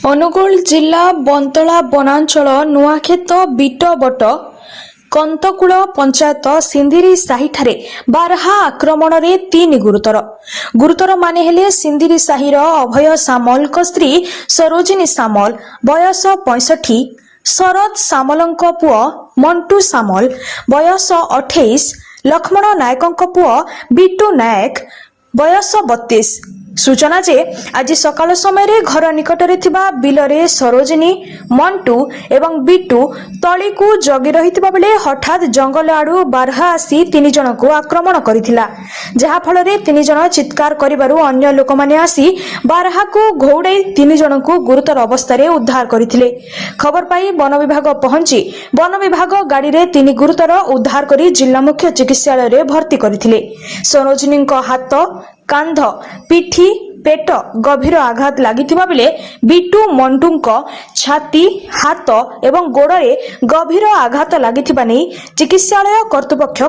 ଅନୁଗୁଳ ଜିଲ୍ଲା ବନ୍ତଳା ବନାଞ୍ଚଳ ନୂଆକ୍ଷେତ ବିଟବଟ କନ୍ତକୁଳ ପଞ୍ଚାୟତ ସିନ୍ଦିରି ସାହିଠାରେ ବାରହା ଆକ୍ରମଣରେ 3 ଗୁରୁତରମାନେ ହେଲେ ସିନ୍ଦିରି ସାହିର ଅଭୟ ସାମଲଙ୍କ ସ୍ତ୍ରୀ ସରୋଜିନୀ ସାମଲ ବୟସ 65, ଶରଦ ସାମଲଙ୍କ ପୁଅ ମଣ୍ଟୁ ସାମଲ ବୟସ 28, ଲକ୍ଷ୍ମଣ ନାୟକଙ୍କ ପୁଅ ବିଟୁ ନାୟକ ବୟସ 32। सूचना जे आज सकाल समय घर निकटरे थिबा बिलरे सरोजिनी मंटू एवं बिटू तली को जगी रही बेले हठात जंगल आड़ू बारहा आसी 3 जन को आक्रमण करथिला, जहा फल रे 3 जन चित्कार करिबारु अन्य लोक माने आसी बारहा को घोड़े 3 जन को गुरुतर अवस्था रे उद्धार करथिले। खबर पाई वन विभाग पहुंची वन विभाग गाड़ी रे 3 गुरुतर उद्धार करी जिला मुख्य चिकित्सालय रे भर्ती करथिले। सरोजिनी को हाथ कांध पिठी पेट गभीर आघात लागिथिबा बेले बिटू मंटूंको छाती हाथ एवं गोड़े गभीर आघात लागिथिबा नै चिकित्सालय कर्तृपक्ष